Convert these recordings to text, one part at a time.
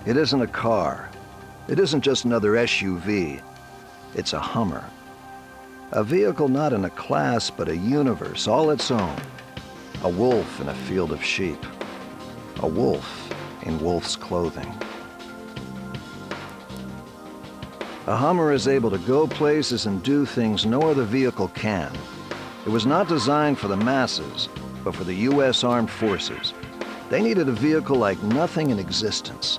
It isn't a car. It isn't just another SUV. It's a Hummer. A vehicle not in a class, but a universe all its own. A wolf in a field of sheep. A wolf in wolf's clothing. A Hummer is able to go places and do things no other vehicle can. It was not designed for the masses, but for the U.S. Armed Forces. They needed a vehicle like nothing in existence.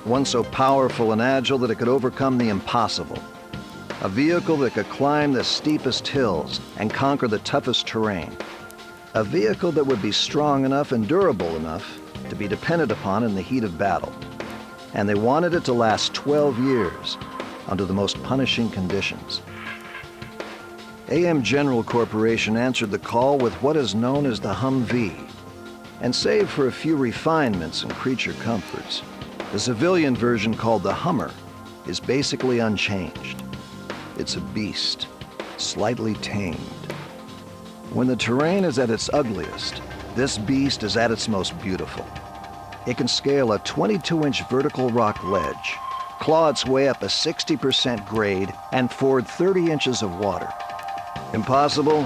One so powerful and agile that it could overcome the impossible. A vehicle that could climb the steepest hills and conquer the toughest terrain. A vehicle that would be strong enough and durable enough to be depended upon in the heat of battle. And they wanted it to last 12 years under the most punishing conditions. AM General Corporation answered the call with what is known as the Humvee. And save for a few refinements and creature comforts, the civilian version called the Hummer is basically unchanged. It's a beast, slightly tamed. When the terrain is at its ugliest, this beast is at its most beautiful. It can scale a 22-inch vertical rock ledge, claw its way up a 60% grade, and ford 30 inches of water. Impossible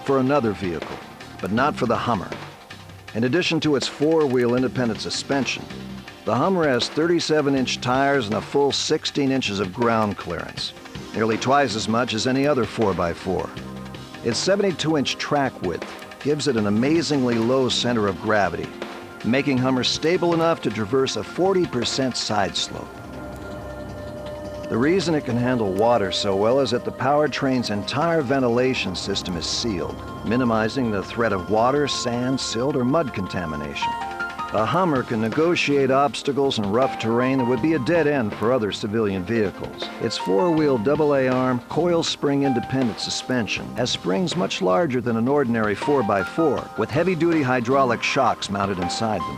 for another vehicle, but not for the Hummer. In addition to its four-wheel independent suspension, the Hummer has 37-inch tires and a full 16 inches of ground clearance, nearly twice as much as any other 4x4. Its 72-inch track width gives it an amazingly low center of gravity, making Hummer stable enough to traverse a 40% side slope. The reason it can handle water so well is that the powertrain's entire ventilation system is sealed, minimizing the threat of water, sand, silt, or mud contamination. A Hummer can negotiate obstacles and rough terrain that would be a dead end for other civilian vehicles. Its four-wheel AA-arm, coil spring independent suspension has springs much larger than an ordinary 4x4, with heavy-duty hydraulic shocks mounted inside them.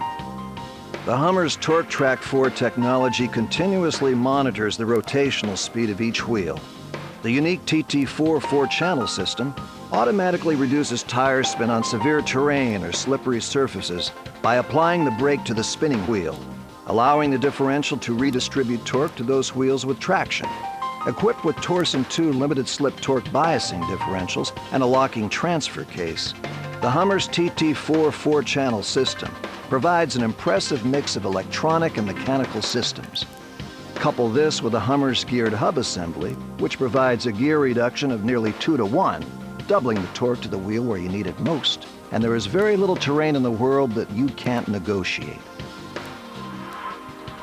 The Hummer's Torque Track 4 technology continuously monitors the rotational speed of each wheel. The unique TT4 four-channel system automatically reduces tire spin on severe terrain or slippery surfaces by applying the brake to the spinning wheel, allowing the differential to redistribute torque to those wheels with traction. Equipped with Torsen 2 limited slip torque biasing differentials and a locking transfer case, the Hummer's TT4 four-channel system provides an impressive mix of electronic and mechanical systems. Couple this with the Hummer's geared hub assembly, which provides a gear reduction of nearly 2 to 1, doubling the torque to the wheel where you need it most. And there is very little terrain in the world that you can't negotiate.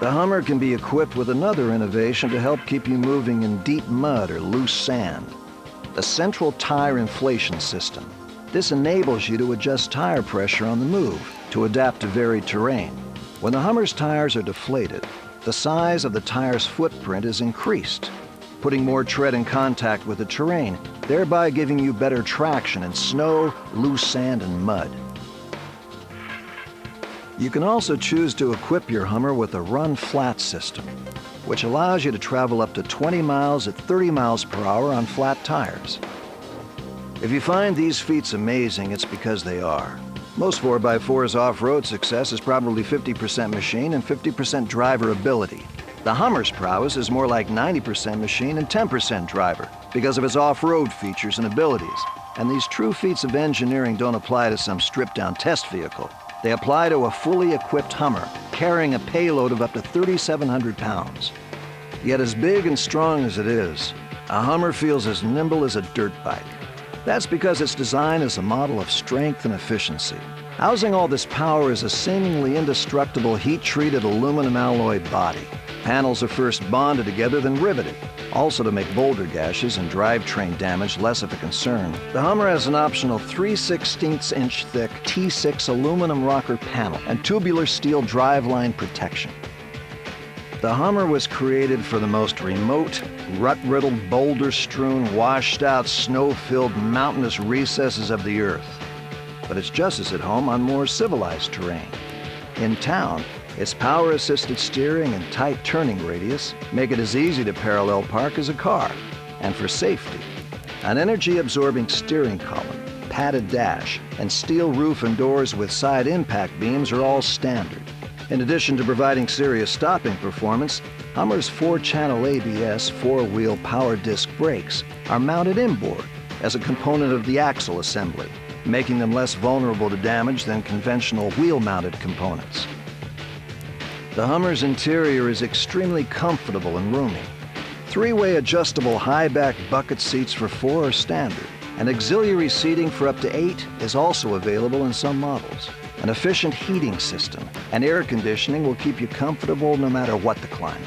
The Hummer can be equipped with another innovation to help keep you moving in deep mud or loose sand: the central tire inflation system. This enables you to adjust tire pressure on the move to adapt to varied terrain. When the Hummer's tires are deflated, the size of the tire's footprint is increased, putting more tread in contact with the terrain, thereby giving you better traction in snow, loose sand, and mud. You can also choose to equip your Hummer with a run flat system, which allows you to travel up to 20 miles at 30 miles per hour on flat tires. If you find these feats amazing, it's because they are. Most 4x4's off-road success is probably 50% machine and 50% driver ability. The Hummer's prowess is more like 90% machine and 10% driver because of its off-road features and abilities. And these true feats of engineering don't apply to some stripped-down test vehicle. They apply to a fully equipped Hummer carrying a payload of up to 3,700 pounds. Yet as big and strong as it is, a Hummer feels as nimble as a dirt bike. That's because its design is a model of strength and efficiency. Housing all this power is a seemingly indestructible heat-treated aluminum alloy body. Panels are first bonded together, then riveted, also to make boulder gashes and drivetrain damage less of a concern. The Hummer has an optional 3/16-inch thick T6 aluminum rocker panel and tubular steel driveline protection. The Hummer was created for the most remote, rut-riddled, boulder-strewn, washed-out, snow-filled, mountainous recesses of the Earth. But it's just as at home on more civilized terrain. In town, its power-assisted steering and tight turning radius make it as easy to parallel park as a car. And for safety, an energy-absorbing steering column, padded dash, and steel roof and doors with side impact beams are all standard. In addition to providing serious stopping performance, Hummer's 4-channel ABS 4-wheel power disc brakes are mounted inboard as a component of the axle assembly, making them less vulnerable to damage than conventional wheel-mounted components. The Hummer's interior is extremely comfortable and roomy. 3-way adjustable high-back bucket seats for 4 are standard, and auxiliary seating for up to 8 is also available in some models. An efficient heating system and air conditioning will keep you comfortable no matter what the climate.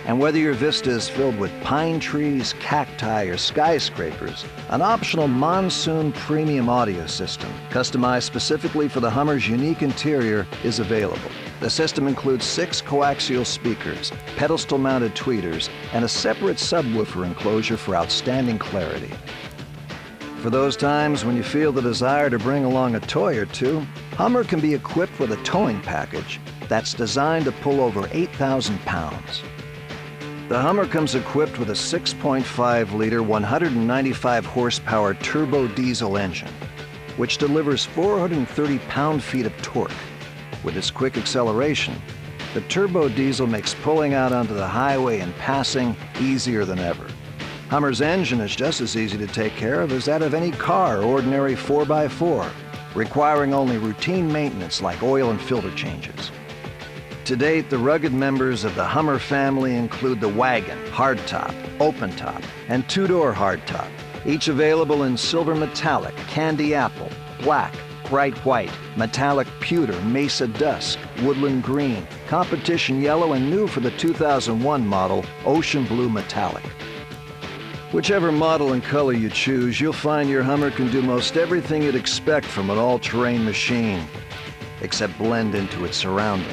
And whether your vista is filled with pine trees, cacti, or skyscrapers, an optional Monsoon premium audio system, customized specifically for the Hummer's unique interior, is available. The system includes 6 coaxial speakers, pedestal-mounted tweeters, and a separate subwoofer enclosure for outstanding clarity. For those times when you feel the desire to bring along a toy or two, Hummer can be equipped with a towing package that's designed to pull over 8,000 pounds. The Hummer comes equipped with a 6.5-liter, 195-horsepower turbo diesel engine, which delivers 430 pound-feet of torque. With its quick acceleration, the turbo diesel makes pulling out onto the highway and passing easier than ever. Hummer's engine is just as easy to take care of as that of any car or ordinary 4x4, requiring only routine maintenance like oil and filter changes. To date, the rugged members of the Hummer family include the Wagon, Hardtop, Open Top, and 2-door Hardtop, each available in silver metallic, candy apple, black, bright white, metallic pewter, mesa dusk, woodland green, competition yellow, and new for the 2001 model, ocean blue metallic. Whichever model and color you choose, you'll find your Hummer can do most everything you'd expect from an all-terrain machine, except blend into its surroundings.